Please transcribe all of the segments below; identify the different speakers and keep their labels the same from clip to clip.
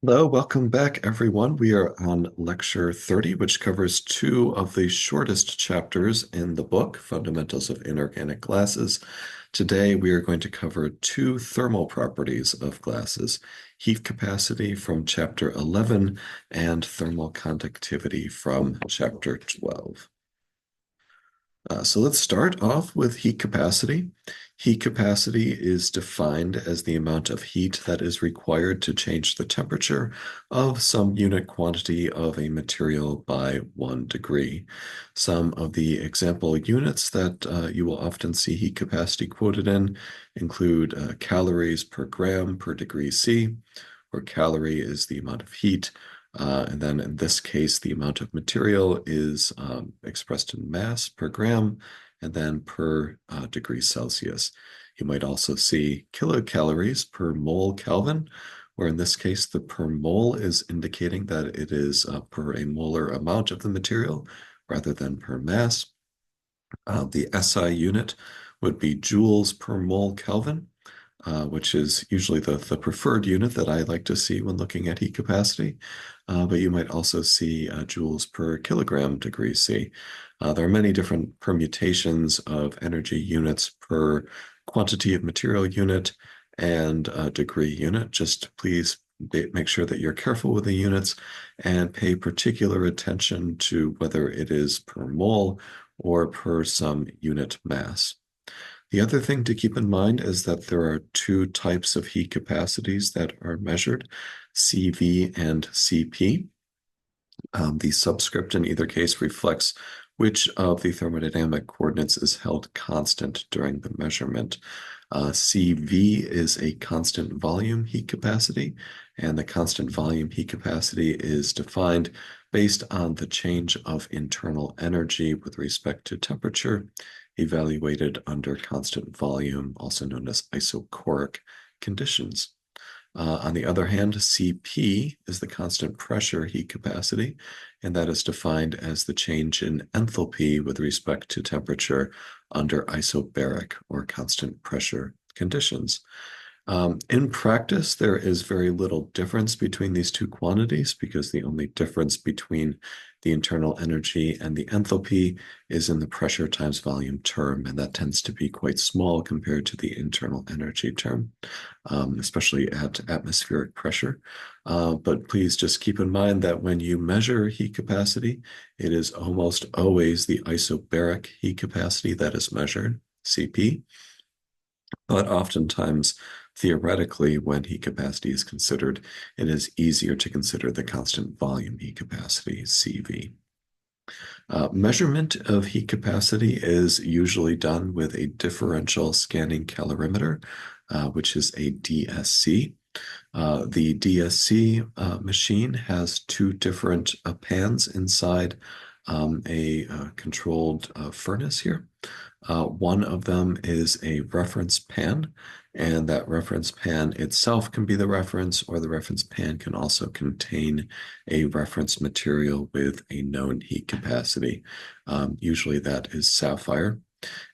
Speaker 1: Hello, welcome back, everyone. We are on lecture 30, which covers two of the shortest chapters in the book, Fundamentals of Inorganic Glasses. Today, we are going to cover two thermal properties of glasses, heat capacity from chapter 11 and thermal conductivity from chapter 12. So let's start off with heat capacity. Heat capacity is defined as the amount of heat that is required to change the temperature of some unit quantity of a material by 1 degree. Some of the example units that you will often see heat capacity quoted in include calories per gram per degree C, where calorie is the amount of heat. And then in this case, the amount of material is expressed in mass per gram and then per degree Celsius. You might also see kilocalories per mole Kelvin, where in this case, the per mole is indicating that it is per a molar amount of the material rather than per mass. The SI unit would be joules per mole Kelvin, which is usually the preferred unit that I like to see when looking at heat capacity. But you might also see joules per kilogram degree C. There are many different permutations of energy units per quantity of material unit and degree unit. Just please make sure that you're careful with the units and pay particular attention to whether it is per mole or per some unit mass. The other thing to keep in mind is that there are two types of heat capacities that are measured, CV and CP. The subscript in either case reflects which of the thermodynamic coordinates is held constant during the measurement. CV is a constant volume heat capacity, and the constant volume heat capacity is defined based on the change of internal energy with respect to temperature, evaluated under constant volume, also known as isochoric conditions. On the other hand, Cp is the constant pressure heat capacity, and that is defined as the change in enthalpy with respect to temperature under isobaric or constant pressure conditions. In practice, there is very little difference between these two quantities because the only difference between the internal energy and the enthalpy is in the pressure times volume term, and that tends to be quite small compared to the internal energy term, especially at atmospheric pressure. But please just keep in mind that when you measure heat capacity, it is almost always the isobaric heat capacity that is measured, Cp. But oftentimes, theoretically, when heat capacity is considered, it is easier to consider the constant volume heat capacity, CV. Measurement of heat capacity is usually done with a differential scanning calorimeter, which is a DSC. The DSC machine has two different pans inside a controlled furnace here. One of them is a reference pan, and that reference pan itself can be the reference, or the reference pan can also contain a reference material with a known heat capacity. Usually that is sapphire.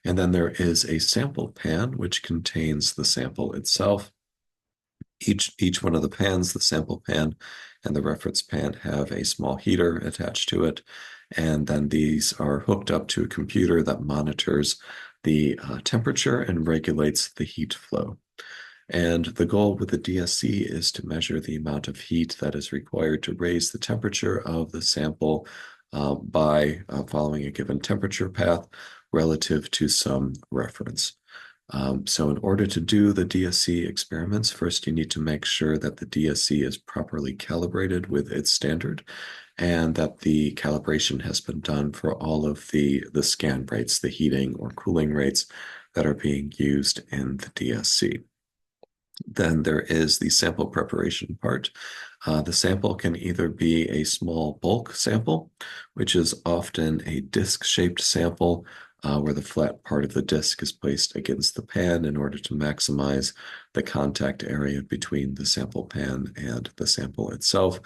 Speaker 1: And then there is a sample pan, which contains the sample itself. Each one of the pans, the sample pan and the reference pan, have a small heater attached to it. And then these are hooked up to a computer that monitors the temperature and regulates the heat flow. And the goal with the DSC is to measure the amount of heat that is required to raise the temperature of the sample by following a given temperature path relative to some reference. So in order to do the DSC experiments, first you need to make sure that the DSC is properly calibrated with its standard and that the calibration has been done for all of the scan rates, the heating or cooling rates that are being used in the DSC. Then there is the sample preparation part. The sample can either be a small bulk sample, which is often a disc-shaped sample where the flat part of the disc is placed against the pan in order to maximize the contact area between the sample pan and the sample itself.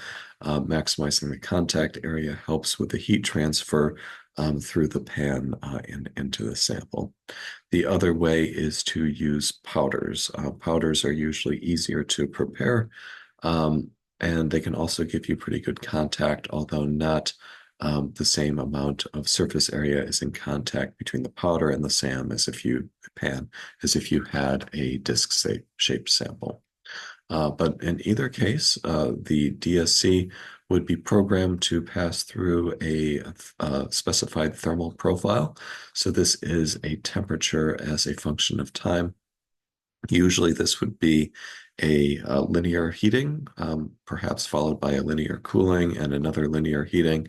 Speaker 1: Maximizing the contact area helps with the heat transfer through the pan and into the sample. The other way is to use powders. Powders are usually easier to prepare. and they can also give you pretty good contact, although not the same amount of surface area is in contact between the powder and the SAM as if you had a disc-shaped sample. But in either case, the DSC would be programmed to pass through a specified thermal profile. So this is a temperature as a function of time. Usually this would be a linear heating, perhaps followed by a linear cooling and another linear heating.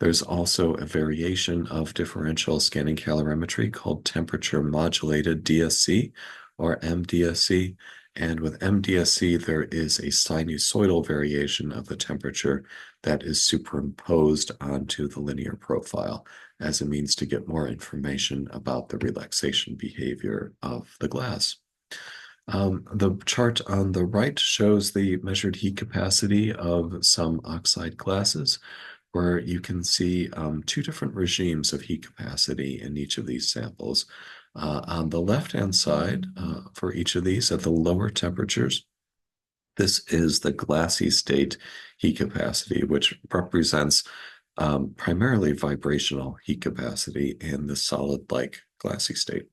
Speaker 1: There's also a variation of differential scanning calorimetry called temperature modulated DSC or MDSC. And with MDSC, there is a sinusoidal variation of the temperature that is superimposed onto the linear profile as a means to get more information about the relaxation behavior of the glass. The chart on the right shows the measured heat capacity of some oxide glasses, where you can see two different regimes of heat capacity in each of these samples. On the left-hand side, for each of these at the lower temperatures, this is the glassy state heat capacity, which represents primarily vibrational heat capacity in the solid-like glassy state.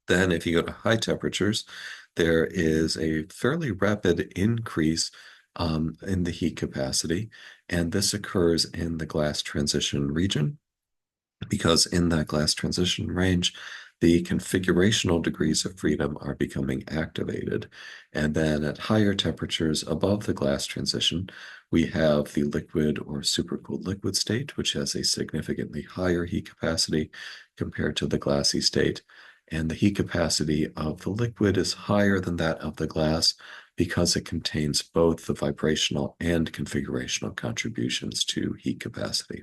Speaker 1: Then if you go to high temperatures, there is a fairly rapid increase in the heat capacity, and this occurs in the glass transition region, because in that glass transition range, the configurational degrees of freedom are becoming activated. And then at higher temperatures above the glass transition, we have the liquid or supercooled liquid state, which has a significantly higher heat capacity compared to the glassy state. And the heat capacity of the liquid is higher than that of the glass because it contains both the vibrational and configurational contributions to heat capacity.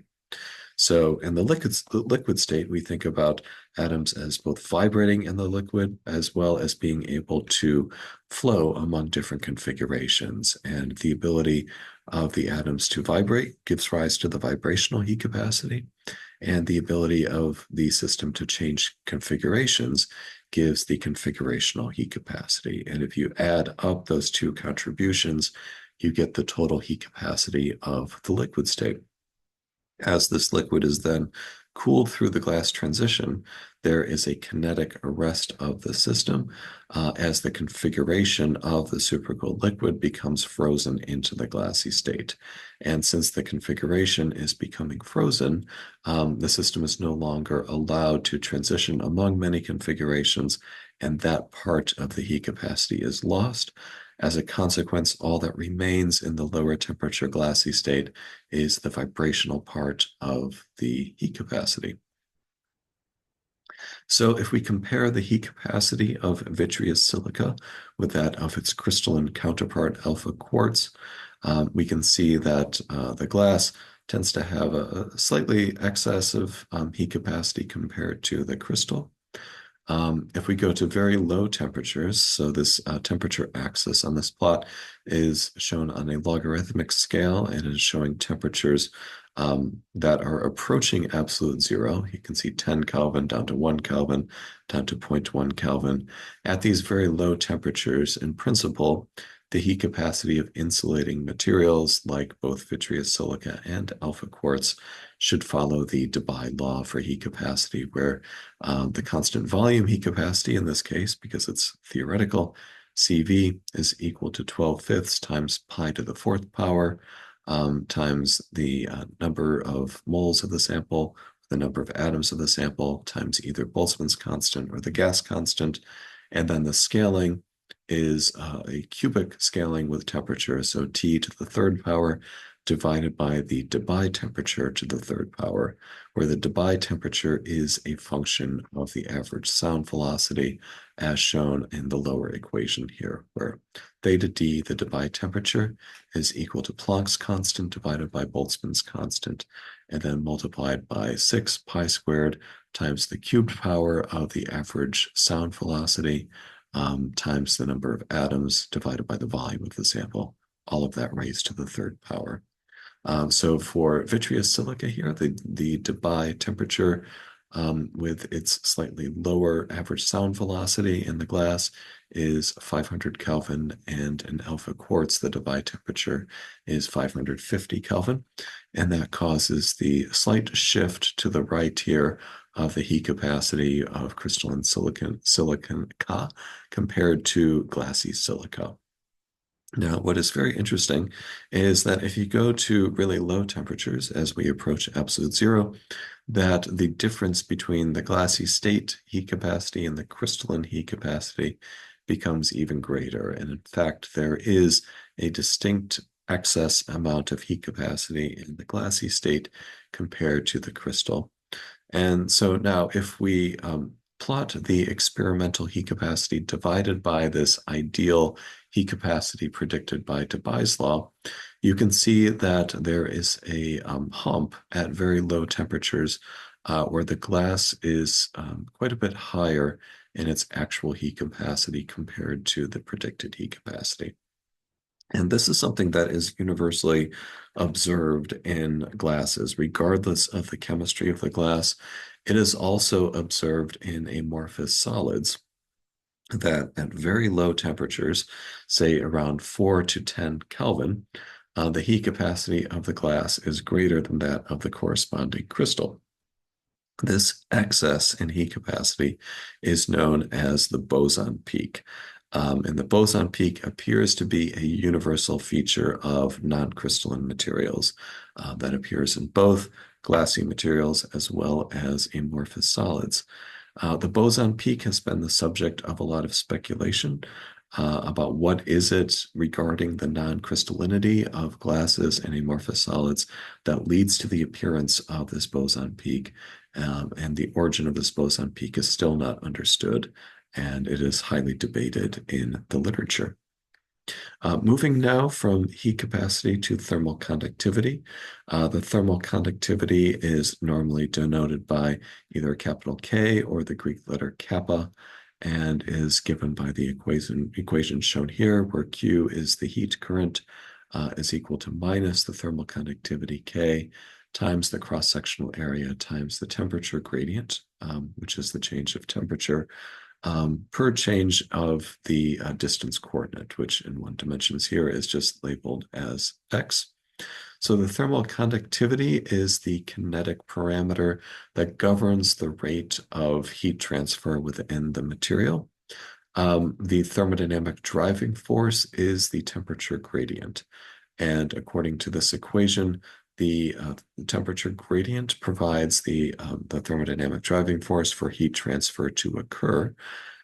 Speaker 1: So in the liquid state, we think about atoms as both vibrating in the liquid as well as being able to flow among different configurations. And the ability of the atoms to vibrate gives rise to the vibrational heat capacity. And the ability of the system to change configurations gives the configurational heat capacity. And if you add up those two contributions, you get the total heat capacity of the liquid state. As this liquid is then cooled through the glass transition, there is a kinetic arrest of the system as the configuration of the supercooled liquid becomes frozen into the glassy state. And since the configuration is becoming frozen, the system is no longer allowed to transition among many configurations, and that part of the heat capacity is lost. As a consequence, all that remains in the lower temperature glassy state is the vibrational part of the heat capacity. So if we compare the heat capacity of vitreous silica with that of its crystalline counterpart alpha quartz, we can see that the glass tends to have a slightly excessive heat capacity compared to the crystal. If we go to very low temperatures, so this temperature axis on this plot is shown on a logarithmic scale and is showing temperatures that are approaching absolute zero. You can see 10 Kelvin down to 1 Kelvin, down to 0.1 Kelvin. At these very low temperatures, in principle, the heat capacity of insulating materials like both vitreous silica and alpha quartz should follow the Debye law for heat capacity, where the constant volume heat capacity in this case, because it's theoretical, CV is equal to 12/5 times pi to the fourth power times the number of moles of the sample, the number of atoms of the sample, times either Boltzmann's constant or the gas constant. And then the scaling is a cubic scaling with temperature, so T to the third power divided by the Debye temperature to the third power, where the Debye temperature is a function of the average sound velocity, as shown in the lower equation here, where theta d, the Debye temperature, is equal to Planck's constant divided by Boltzmann's constant, and then multiplied by 6 pi squared times the cubed power of the average sound velocity times the number of atoms divided by the volume of the sample, all of that raised to the third power. So for vitreous silica here, the Debye temperature with its slightly lower average sound velocity in the glass is 500 Kelvin, and in alpha quartz, the Debye temperature is 550 Kelvin. And that causes the slight shift to the right here of the heat capacity of crystalline silica compared to glassy silica. Now, what is very interesting is that if you go to really low temperatures as we approach absolute zero, that the difference between the glassy state heat capacity and the crystalline heat capacity becomes even greater. And in fact, there is a distinct excess amount of heat capacity in the glassy state compared to the crystal. And so now if we plot the experimental heat capacity divided by this ideal heat capacity predicted by Debye's law, you can see that there is a hump at very low temperatures where the glass is quite a bit higher in its actual heat capacity compared to the predicted heat capacity. And this is something that is universally observed in glasses, regardless of the chemistry of the glass. It is also observed in amorphous solids that at very low temperatures, say around 4 to 10 Kelvin, the heat capacity of the glass is greater than that of the corresponding crystal. This excess in heat capacity is known as the boson peak. And the boson peak appears to be a universal feature of non-crystalline materials that appears in both glassy materials as well as amorphous solids. The boson peak has been the subject of a lot of speculation about what is it regarding the non-crystallinity of glasses and amorphous solids that leads to the appearance of this boson peak. And the origin of this boson peak is still not understood, and it is highly debated in the literature. Moving now from heat capacity to thermal conductivity. The thermal conductivity is normally denoted by either a capital K or the Greek letter kappa, and is given by the equation shown here, where Q is the heat current is equal to minus the thermal conductivity K times the cross-sectional area times the temperature gradient, which is the change of temperature per change of the distance coordinate, which in one dimensions here is just labeled as x. So the thermal conductivity is the kinetic parameter that governs the rate of heat transfer within the material. The thermodynamic driving force is the temperature gradient. And according to this equation, the temperature gradient provides the thermodynamic driving force for heat transfer to occur.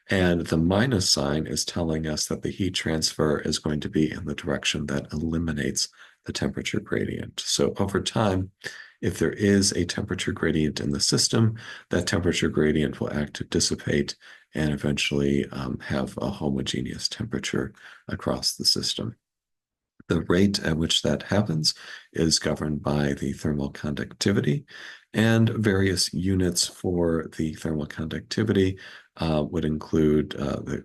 Speaker 1: And the minus sign is telling us that the heat transfer is going to be in the direction that eliminates the temperature gradient. So over time, if there is a temperature gradient in the system, that temperature gradient will act to dissipate and eventually have a homogeneous temperature across the system. The rate at which that happens is governed by the thermal conductivity, and various units for the thermal conductivity would include the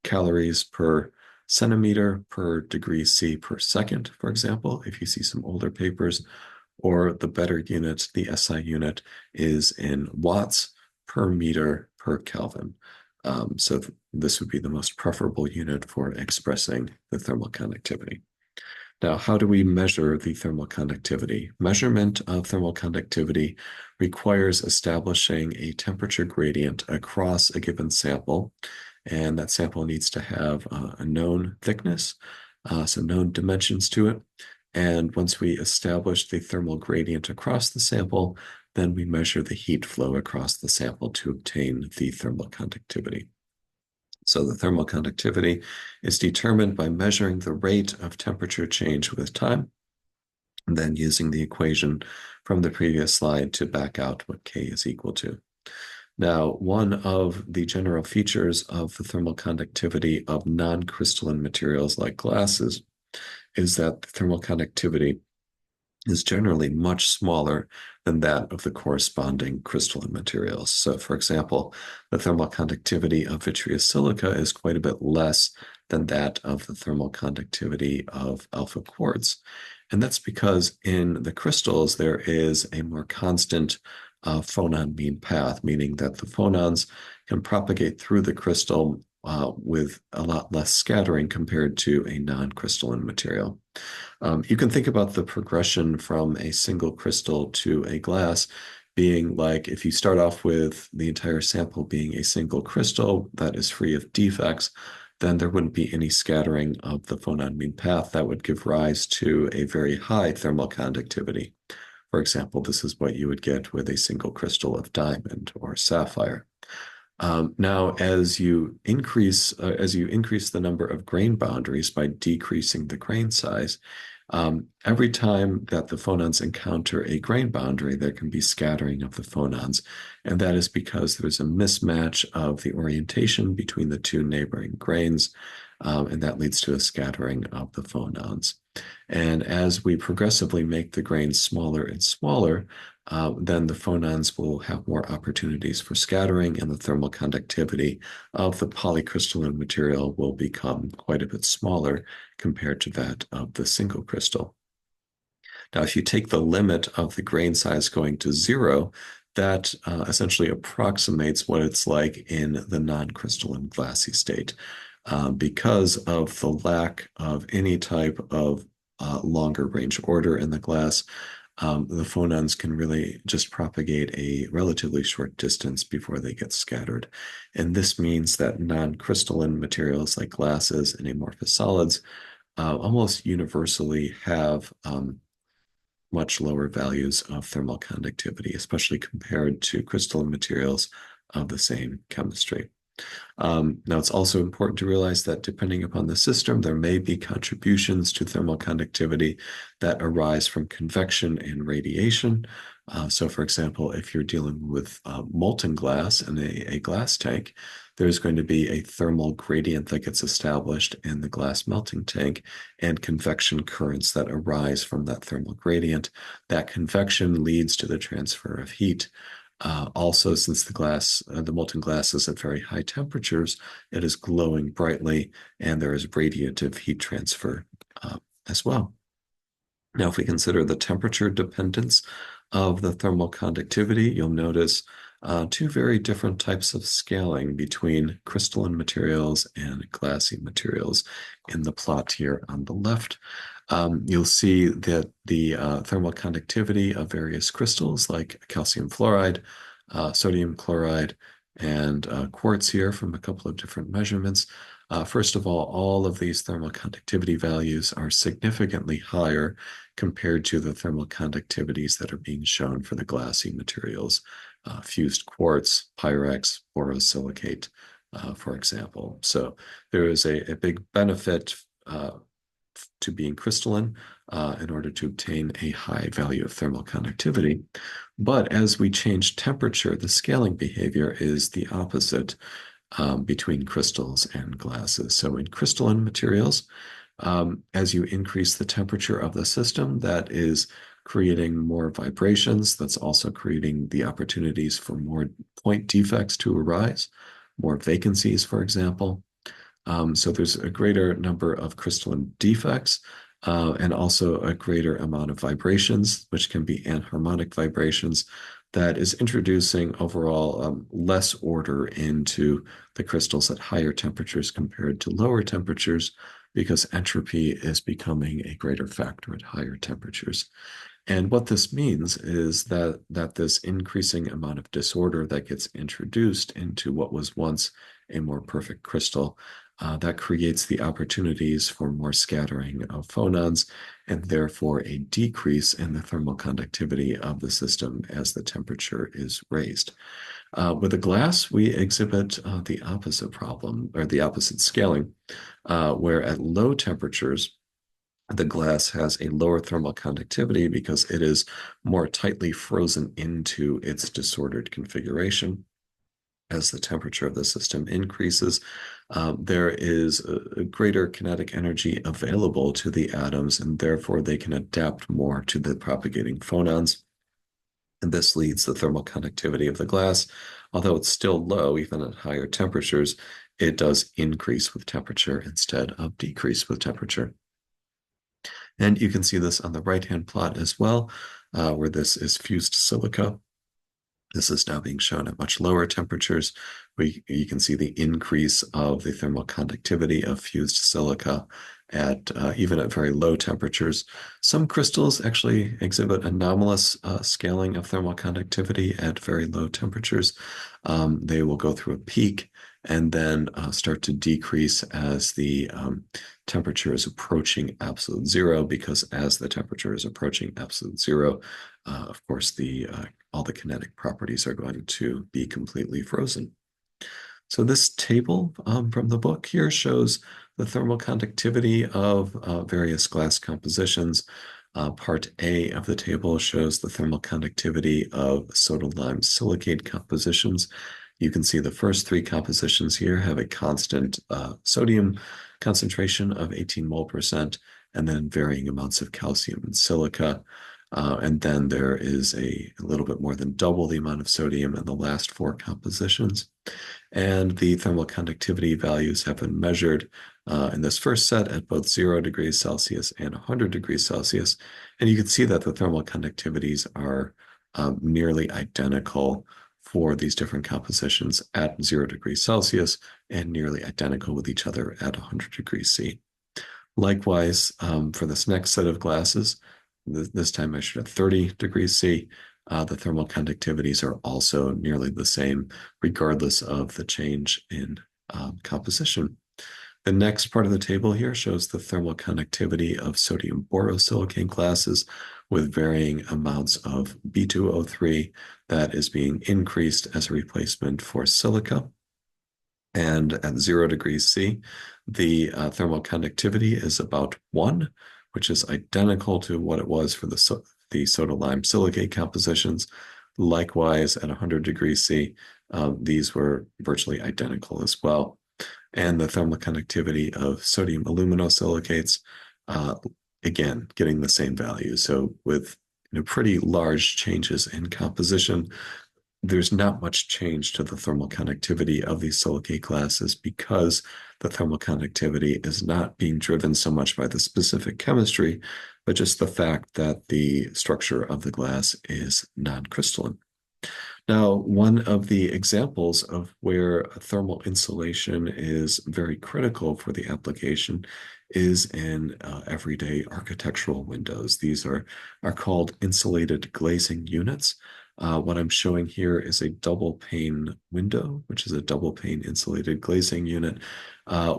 Speaker 1: calories per centimeter per degree C per second, for example, if you see some older papers, or the better unit, the SI unit, is in watts per meter per Kelvin. So this would be the most preferable unit for expressing the thermal conductivity. Now, how do we measure the thermal conductivity? Measurement of thermal conductivity requires establishing a temperature gradient across a given sample, and that sample needs to have a known thickness, so known dimensions to it. And once we establish the thermal gradient across the sample, then we measure the heat flow across the sample to obtain the thermal conductivity. So the thermal conductivity is determined by measuring the rate of temperature change with time, and then using the equation from the previous slide to back out what K is equal to. Now, one of the general features of the thermal conductivity of non-crystalline materials like glasses is that the thermal conductivity is generally much smaller than that of the corresponding crystalline materials. So for example, the thermal conductivity of vitreous silica is quite a bit less than that of the thermal conductivity of alpha quartz. And that's because in the crystals, there is a more constant phonon mean path, meaning that the phonons can propagate through the crystal with a lot less scattering compared to a non-crystalline material. You can think about the progression from a single crystal to a glass being like if you start off with the entire sample being a single crystal that is free of defects, then there wouldn't be any scattering of the phonon mean path that would give rise to a very high thermal conductivity. For example, this is what you would get with a single crystal of diamond or sapphire. Now, as you increase the number of grain boundaries by decreasing the grain size, every time that the phonons encounter a grain boundary, there can be scattering of the phonons, and that is because there's a mismatch of the orientation between the two neighboring grains, and that leads to a scattering of the phonons. And as we progressively make the grains smaller and smaller, then the phonons will have more opportunities for scattering, and the thermal conductivity of the polycrystalline material will become quite a bit smaller compared to that of the single crystal. Now, if you take the limit of the grain size going to zero, that essentially approximates what it's like in the non-crystalline glassy state. Because of the lack of any type of longer range order in the glass, the phonons can really just propagate a relatively short distance before they get scattered. And this means that non-crystalline materials like glasses and amorphous solids almost universally have much lower values of thermal conductivity, especially compared to crystalline materials of the same chemistry. Now, it's also important to realize that depending upon the system, there may be contributions to thermal conductivity that arise from convection and radiation. So, for example, if you're dealing with molten glass in a glass tank, there's going to be a thermal gradient that gets established in the glass melting tank and convection currents that arise from that thermal gradient. That convection leads to the transfer of heat. Also, since the molten glass is at very high temperatures, it is glowing brightly, and there is radiative heat transfer as well. Now, if we consider the temperature dependence of the thermal conductivity, you'll notice two very different types of scaling between crystalline materials and glassy materials in the plot here on the left. You'll see that the thermal conductivity of various crystals like calcium fluoride, sodium chloride, and quartz here from a couple of different measurements. First of all of these thermal conductivity values are significantly higher compared to the thermal conductivities that are being shown for the glassy materials, fused quartz, pyrex, borosilicate, for example. So there is a big benefit to being crystalline in order to obtain a high value of thermal conductivity. But as we change temperature, the scaling behavior is the opposite between crystals and glasses. So in crystalline materials, as you increase the temperature of the system, that is creating more vibrations. That's also creating the opportunities for more point defects to arise, more vacancies, for example. So there's a greater number of crystalline defects and also a greater amount of vibrations, which can be anharmonic vibrations, that is introducing overall less order into the crystals at higher temperatures compared to lower temperatures, because entropy is becoming a greater factor at higher temperatures. And what this means is that this increasing amount of disorder that gets introduced into what was once a more perfect crystal, that creates the opportunities for more scattering of phonons and therefore a decrease in the thermal conductivity of the system as the temperature is raised. With a glass, we exhibit the opposite problem, or the opposite scaling, where at low temperatures, the glass has a lower thermal conductivity because it is more tightly frozen into its disordered configuration. As the temperature of the system increases, there is a greater kinetic energy available to the atoms, and therefore they can adapt more to the propagating phonons. And this leads the thermal conductivity of the glass, although it's still low, even at higher temperatures, it does increase with temperature instead of decrease with temperature. And you can see this on the right-hand plot as well, where this is fused silica. This is now being shown at much lower temperatures. You can see the increase of the thermal conductivity of fused silica at even at very low temperatures. Some crystals actually exhibit anomalous scaling of thermal conductivity at very low temperatures. They will go through a peak and then start to decrease as the temperature is approaching absolute zero, because as the temperature is approaching absolute zero, of course, all the kinetic properties are going to be completely frozen. So this table from the book here shows the thermal conductivity of various glass compositions. Part A of the table shows the thermal conductivity of soda-lime silicate compositions. You can see the first three compositions here have a constant sodium concentration of 18 mole percent, and then varying amounts of calcium and silica. And then there is a little bit more than double the amount of sodium in the last four compositions. And the thermal conductivity values have been measured in this first set at both 0 degrees Celsius and 100 degrees Celsius. And you can see that the thermal conductivities are nearly identical for these different compositions at 0 degrees Celsius and nearly identical with each other at 100 degrees C. Likewise, for this next set of glasses, this time measured at 30 degrees C, the thermal conductivities are also nearly the same, regardless of the change in composition. The next part of the table here shows the thermal conductivity of sodium borosilicate glasses with varying amounts of B2O3 that is being increased as a replacement for silica. And at 0 degrees C, the thermal conductivity is about 1, which is identical to what it was for the soda-lime silicate compositions. Likewise, at 100 degrees C, these were virtually identical as well. And the thermal conductivity of sodium aluminosilicates, again, getting the same value. So with pretty large changes in composition, there's not much change to the thermal conductivity of these silicate glasses, because the thermal conductivity is not being driven so much by the specific chemistry, but just the fact that the structure of the glass is non-crystalline. Now, one of the examples of where thermal insulation is very critical for the application is in everyday architectural windows. These are called insulated glazing units. What I'm showing here is a double pane window, which is a double pane insulated glazing unit,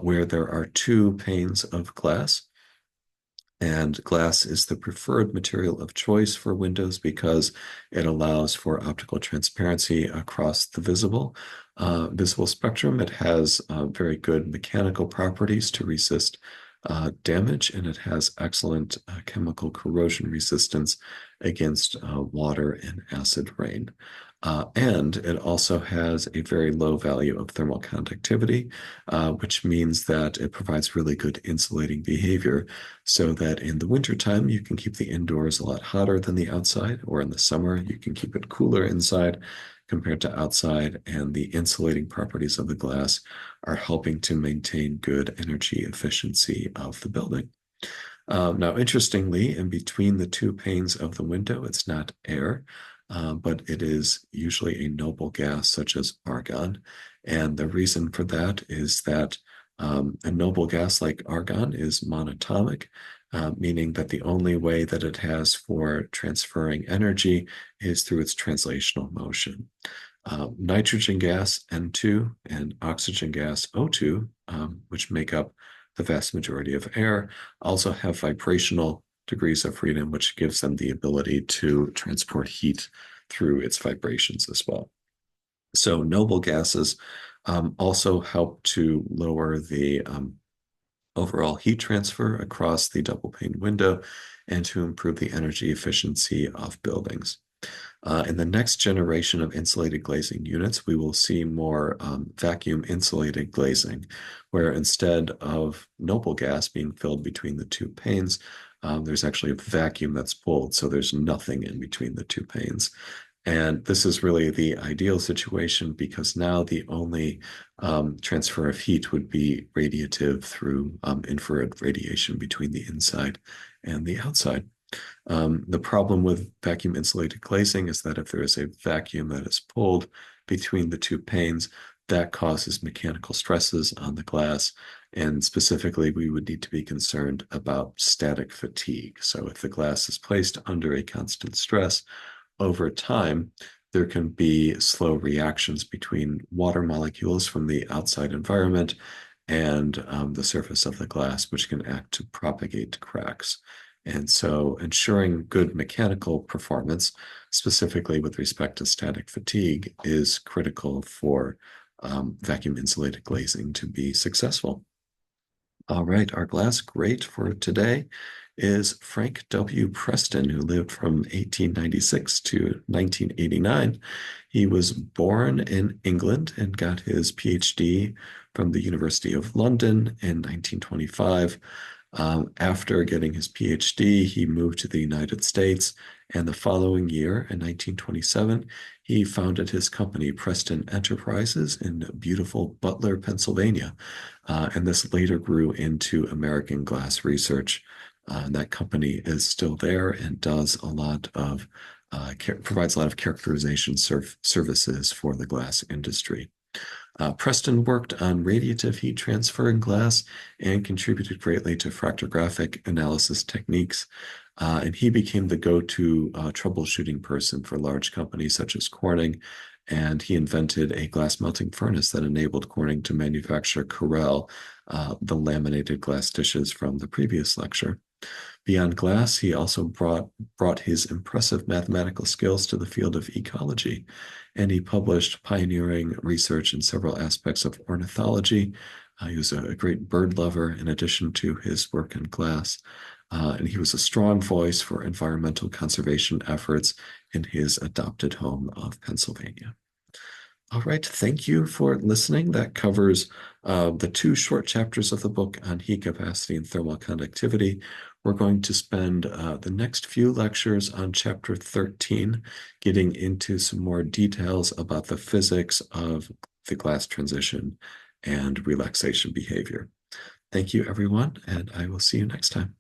Speaker 1: where there are two panes of glass. And glass is the preferred material of choice for windows because it allows for optical transparency across the visible spectrum. It has very good mechanical properties to resist damage, and it has excellent chemical corrosion resistance against water and acid rain. And it also has a very low value of thermal conductivity, which means that it provides really good insulating behavior, so that in the wintertime, you can keep the indoors a lot hotter than the outside, or in the summer, you can keep it cooler inside compared to outside, and the insulating properties of the glass are helping to maintain good energy efficiency of the building. Now, interestingly, in between the two panes of the window, it's not air, but it is usually a noble gas such as argon. And the reason for that is that a noble gas like argon is monatomic, meaning that the only way that it has for transferring energy is through its translational motion. Nitrogen gas N2 and oxygen gas O2, which make up the vast majority of air, also have vibrational degrees of freedom, which gives them the ability to transport heat through its vibrations as well. So noble gases also help to lower the overall heat transfer across the double pane window and to improve the energy efficiency of buildings. In the next generation of insulated glazing units, we will see more vacuum insulated glazing, where instead of noble gas being filled between the two panes, there's actually a vacuum that's pulled, so there's nothing in between the two panes. And this is really the ideal situation, because now the only transfer of heat would be radiative through infrared radiation between the inside and the outside. The problem with vacuum insulated glazing is that if there is a vacuum that is pulled between the two panes, that causes mechanical stresses on the glass. And specifically, we would need to be concerned about static fatigue. So if the glass is placed under a constant stress over time, there can be slow reactions between water molecules from the outside environment and the surface of the glass, which can act to propagate cracks. And so ensuring good mechanical performance, specifically with respect to static fatigue, is critical for vacuum insulated glazing to be successful. All right, our glass great for today is Frank W. Preston, who lived from 1896 to 1989. He was born in England and got his PhD from the University of London in 1925. After getting his PhD, he moved to the United States, and the following year, in 1927, he founded his company, Preston Enterprises, in beautiful Butler, Pennsylvania. And this later grew into American Glass Research. That company is still there and does a lot of provides a lot of characterization services for the glass industry. Preston worked on radiative heat transfer in glass and contributed greatly to fractographic analysis techniques. And he became the go-to troubleshooting person for large companies such as Corning. And he invented a glass melting furnace that enabled Corning to manufacture Corel, the laminated glass dishes from the previous lecture. Beyond glass, he also brought his impressive mathematical skills to the field of ecology, and he published pioneering research in several aspects of ornithology. He was a great bird lover in addition to his work in glass, and he was a strong voice for environmental conservation efforts in his adopted home of Pennsylvania. All right, thank you for listening. That covers the two short chapters of the book on heat capacity and thermal conductivity. We're going to spend the next few lectures on chapter 13, getting into some more details about the physics of the glass transition and relaxation behavior. Thank you, everyone, and I will see you next time.